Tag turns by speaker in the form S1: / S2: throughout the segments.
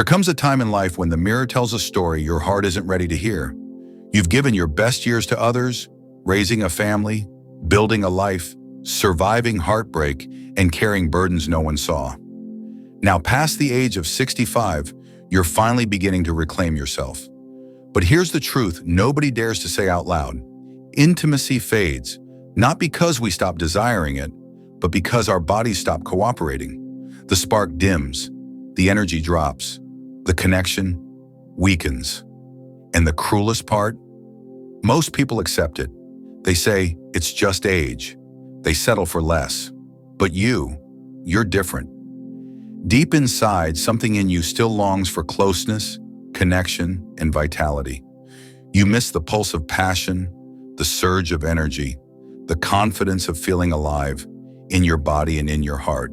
S1: There comes a time in life when the mirror tells a story your heart isn't ready to hear. You've given your best years to others, raising a family, building a life, surviving heartbreak, and carrying burdens no one saw. Now, past the age of 65, you're finally beginning to reclaim yourself. But here's the truth nobody dares to say out loud. Intimacy fades, not because we stop desiring it, but because our bodies stop cooperating. The spark dims, the energy drops, the connection weakens. And the cruelest part? Most people accept it. They say, it's just age. They settle for less. But you're different. Deep inside, something in you still longs for closeness, connection, and vitality. You miss the pulse of passion, the surge of energy, the confidence of feeling alive in your body and in your heart.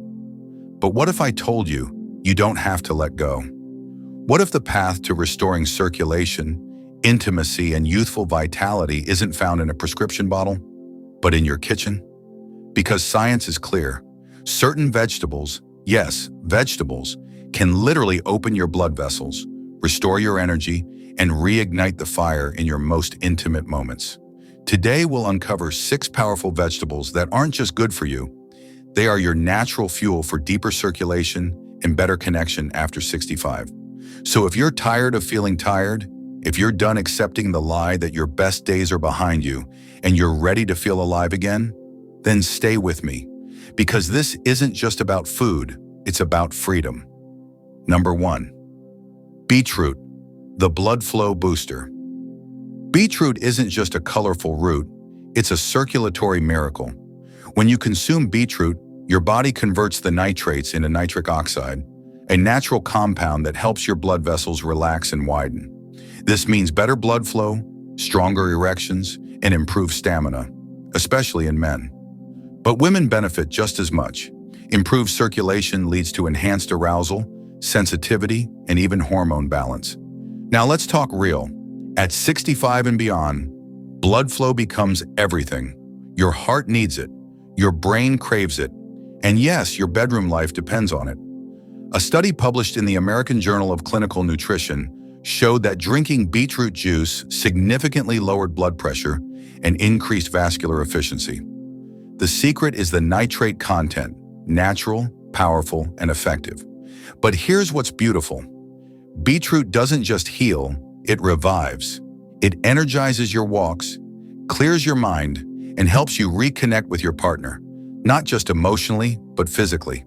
S1: But what if I told you don't have to let go? What if the path to restoring circulation, intimacy, and youthful vitality isn't found in a prescription bottle, but in your kitchen? Because science is clear. Certain vegetables, yes, vegetables, can literally open your blood vessels, restore your energy, and reignite the fire in your most intimate moments. Today, we'll uncover 6 powerful vegetables that aren't just good for you. They are your natural fuel for deeper circulation and better connection after 65. So if you're tired of feeling tired, if you're done accepting the lie that your best days are behind you and you're ready to feel alive again, then stay with me. Because this isn't just about food, it's about freedom. Number 1. Beetroot, the blood flow booster. Beetroot isn't just a colorful root, it's a circulatory miracle. When you consume beetroot, your body converts the nitrates into nitric oxide, a natural compound that helps your blood vessels relax and widen. This means better blood flow, stronger erections, and improved stamina, especially in men. But women benefit just as much. Improved circulation leads to enhanced arousal, sensitivity, and even hormone balance. Now let's talk real. At 65 and beyond, blood flow becomes everything. Your heart needs it, your brain craves it, and yes, your bedroom life depends on it. A study published in the American Journal of Clinical Nutrition showed that drinking beetroot juice significantly lowered blood pressure and increased vascular efficiency. The secret is the nitrate content, natural, powerful, and effective. But here's what's beautiful. Beetroot doesn't just heal, it revives. It energizes your walks, clears your mind, and helps you reconnect with your partner, not just emotionally, but physically.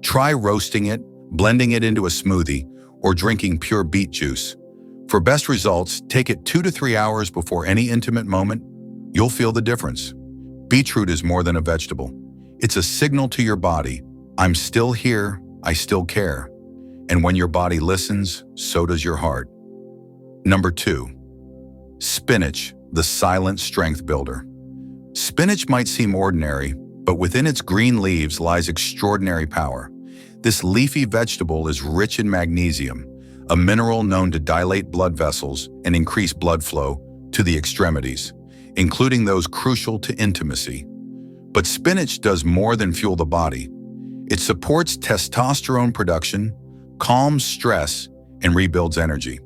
S1: Try roasting it, blending it into a smoothie, or drinking pure beet juice. For best results, take it 2 to 3 hours before any intimate moment. You'll feel the difference. Beetroot is more than a vegetable. It's a signal to your body. I'm still here, I still care. And when your body listens, so does your heart. Number 2. Spinach, the silent strength builder. Spinach might seem ordinary, but within its green leaves lies extraordinary power. This leafy vegetable is rich in magnesium, a mineral known to dilate blood vessels and increase blood flow to the extremities, including those crucial to intimacy. But spinach does more than fuel the body. It supports testosterone production, calms stress, and rebuilds energy.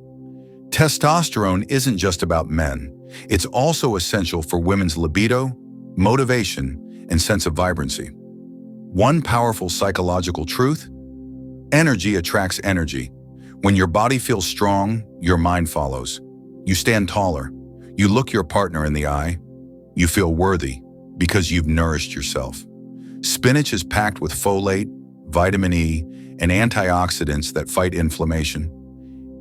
S1: Testosterone isn't just about men. It's also essential for women's libido, motivation, and sense of vibrancy. One powerful psychological truth: energy attracts energy. When your body feels strong, your mind follows. You stand taller. You look your partner in the eye. You feel worthy because you've nourished yourself. Spinach is packed with folate, vitamin E, and antioxidants that fight inflammation.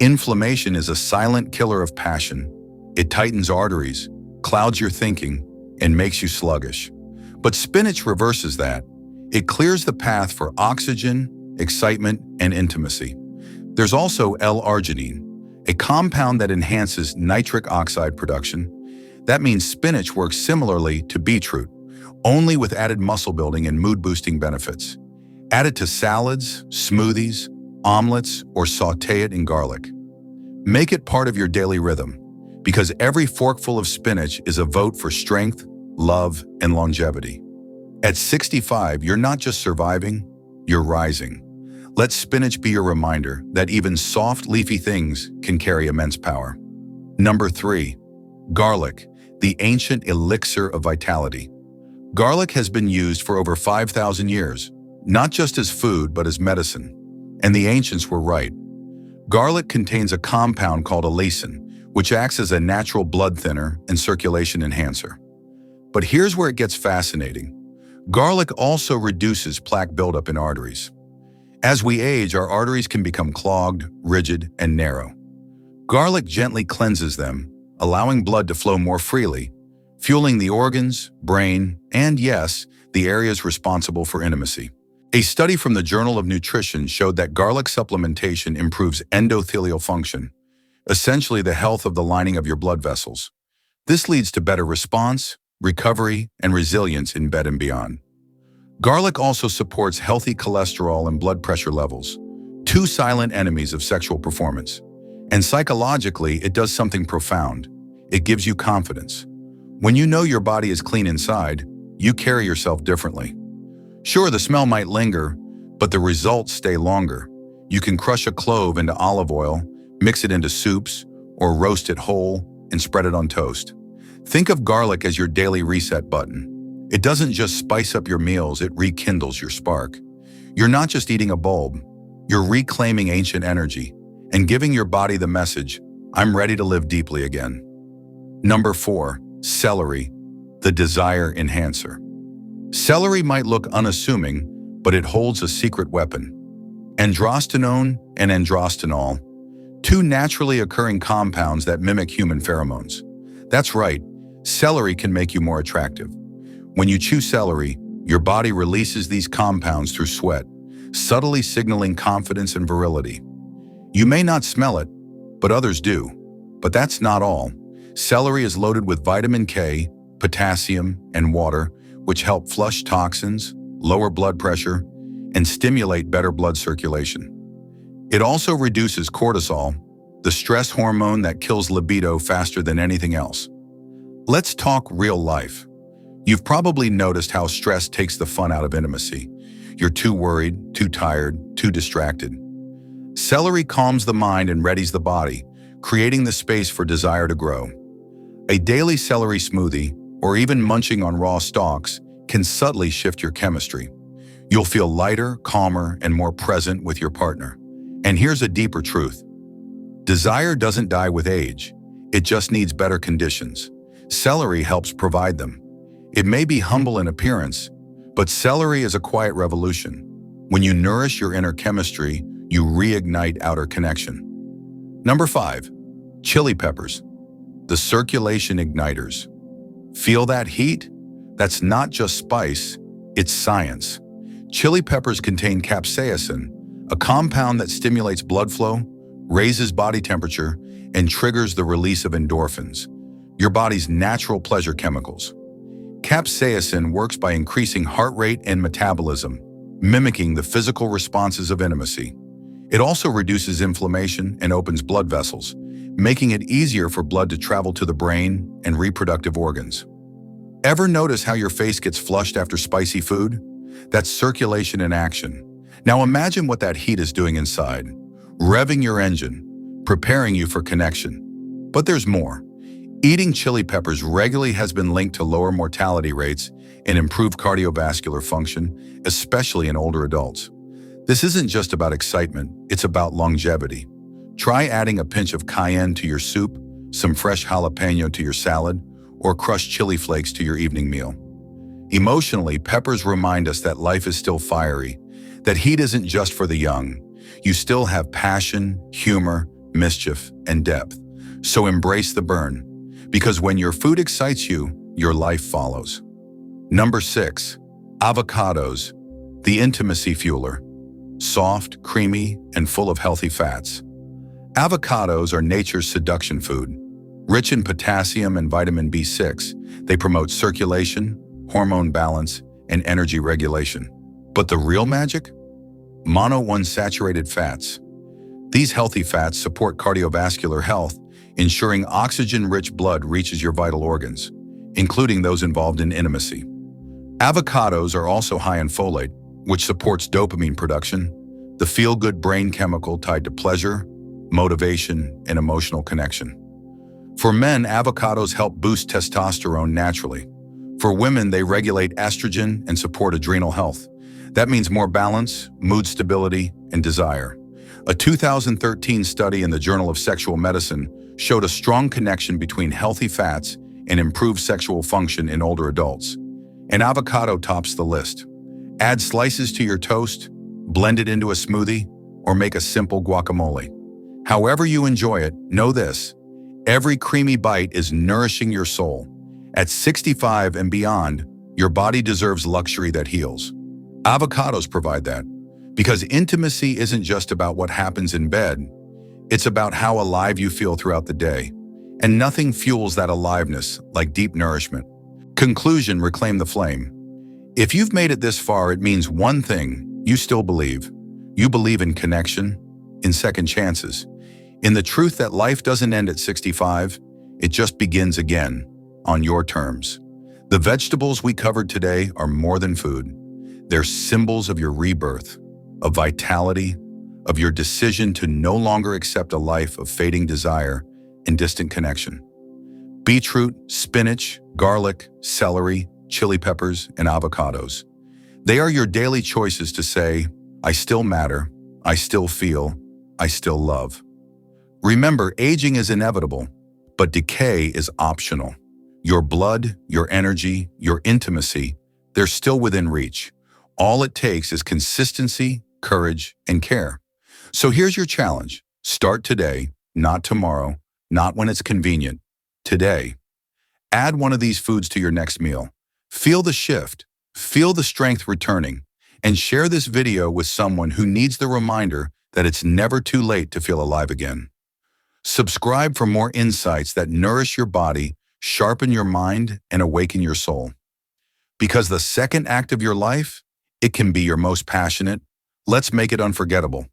S1: Inflammation is a silent killer of passion. It tightens arteries, clouds your thinking, and makes you sluggish. But spinach reverses that. It clears the path for oxygen, excitement, and intimacy. There's also L-arginine, a compound that enhances nitric oxide production. That means spinach works similarly to beetroot, only with added muscle building and mood-boosting benefits. Add it to salads, smoothies, omelets, or sauté it in garlic. Make it part of your daily rhythm, because every forkful of spinach is a vote for strength, love, and longevity. At 65, you're not just surviving, you're rising. Let spinach be your reminder that even soft, leafy things can carry immense power. Number 3. Garlic, the ancient elixir of vitality. Garlic has been used for over 5,000 years, not just as food but as medicine. And the ancients were right. Garlic contains a compound called allicin, which acts as a natural blood thinner and circulation enhancer. But here's where it gets fascinating. Garlic also reduces plaque buildup in arteries. As we age, our arteries can become clogged, rigid, and narrow. Garlic gently cleanses them, allowing blood to flow more freely, fueling the organs, brain, and yes, the areas responsible for intimacy. A study from the Journal of Nutrition showed that garlic supplementation improves endothelial function, essentially the health of the lining of your blood vessels. This leads to better response, recovery, and resilience in bed and beyond. Garlic also supports healthy cholesterol and blood pressure levels, two silent enemies of sexual performance. And psychologically, it does something profound. It gives you confidence. When you know your body is clean inside, you carry yourself differently. Sure, the smell might linger, but the results stay longer. You can crush a clove into olive oil, mix it into soups, or roast it whole and spread it on toast. Think of garlic as your daily reset button. It doesn't just spice up your meals, it rekindles your spark. You're not just eating a bulb, you're reclaiming ancient energy and giving your body the message, I'm ready to live deeply again. Number 4, celery, the desire enhancer. Celery might look unassuming, but it holds a secret weapon. Androstenone and androstenol, two naturally occurring compounds that mimic human pheromones. That's right, celery can make you more attractive. When you chew celery, your body releases these compounds through sweat, subtly signaling confidence and virility. You may not smell it, but others do. But that's not all. Celery is loaded with vitamin K, potassium, and water, which help flush toxins, lower blood pressure, and stimulate better blood circulation. It also reduces cortisol, the stress hormone that kills libido faster than anything else. Let's talk real life. You've probably noticed how stress takes the fun out of intimacy. You're too worried, too tired, too distracted. Celery calms the mind and readies the body, creating the space for desire to grow. A daily celery smoothie, or even munching on raw stalks, can subtly shift your chemistry. You'll feel lighter, calmer, and more present with your partner. And here's a deeper truth. Desire doesn't die with age. It just needs better conditions. Celery helps provide them. It may be humble in appearance, but celery is a quiet revolution. When you nourish your inner chemistry, you reignite outer connection. Number 5, chili peppers, the circulation igniters. Feel that heat? That's not just spice, it's science. Chili peppers contain capsaicin, a compound that stimulates blood flow, raises body temperature, and triggers the release of endorphins, your body's natural pleasure chemicals. Capsaicin works by increasing heart rate and metabolism, mimicking the physical responses of intimacy. It also reduces inflammation and opens blood vessels, making it easier for blood to travel to the brain and reproductive organs. Ever notice how your face gets flushed after spicy food? That's circulation in action. Now imagine what that heat is doing inside, revving your engine, preparing you for connection. But there's more. Eating chili peppers regularly has been linked to lower mortality rates and improved cardiovascular function, especially in older adults. This isn't just about excitement, it's about longevity. Try adding a pinch of cayenne to your soup, some fresh jalapeno to your salad, or crushed chili flakes to your evening meal. Emotionally, peppers remind us that life is still fiery, that heat isn't just for the young. You still have passion, humor, mischief, and depth. So embrace the burn, because when your food excites you, your life follows. Number 6, avocados, the intimacy fueler. Soft, creamy, and full of healthy fats. Avocados are nature's seduction food. Rich in potassium and vitamin B6, they promote circulation, hormone balance, and energy regulation. But the real magic? Monounsaturated fats. These healthy fats support cardiovascular health, ensuring oxygen-rich blood reaches your vital organs, including those involved in intimacy. Avocados are also high in folate, which supports dopamine production, the feel-good brain chemical tied to pleasure, motivation, and emotional connection. For men, avocados help boost testosterone naturally. For women, they regulate estrogen and support adrenal health. That means more balance, mood stability, and desire. A 2013 study in the Journal of Sexual Medicine showed a strong connection between healthy fats and improved sexual function in older adults. An avocado tops the list. Add slices to your toast, blend it into a smoothie, or make a simple guacamole. However you enjoy it, know this: every creamy bite is nourishing your soul. At 65 and beyond, your body deserves luxury that heals. Avocados provide that, because intimacy isn't just about what happens in bed, it's about how alive you feel throughout the day. And nothing fuels that aliveness like deep nourishment. Conclusion: reclaim the flame. If you've made it this far, it means one thing: you still believe. You believe in connection, in second chances, in the truth that life doesn't end at 65, it just begins again, on your terms. The vegetables we covered today are more than food. They're symbols of your rebirth, of vitality, of your decision to no longer accept a life of fading desire and distant connection. Beetroot, spinach, garlic, celery, chili peppers, and avocados. They are your daily choices to say, I still matter, I still feel, I still love. Remember, aging is inevitable, but decay is optional. Your blood, your energy, your intimacy, they're still within reach. All it takes is consistency, courage, and care. So here's your challenge. Start today, not tomorrow, not when it's convenient. Today. Add one of these foods to your next meal. Feel the shift, feel the strength returning, and share this video with someone who needs the reminder that it's never too late to feel alive again. Subscribe for more insights that nourish your body, sharpen your mind, and awaken your soul. Because the second act of your life, it can be your most passionate. Let's make it unforgettable.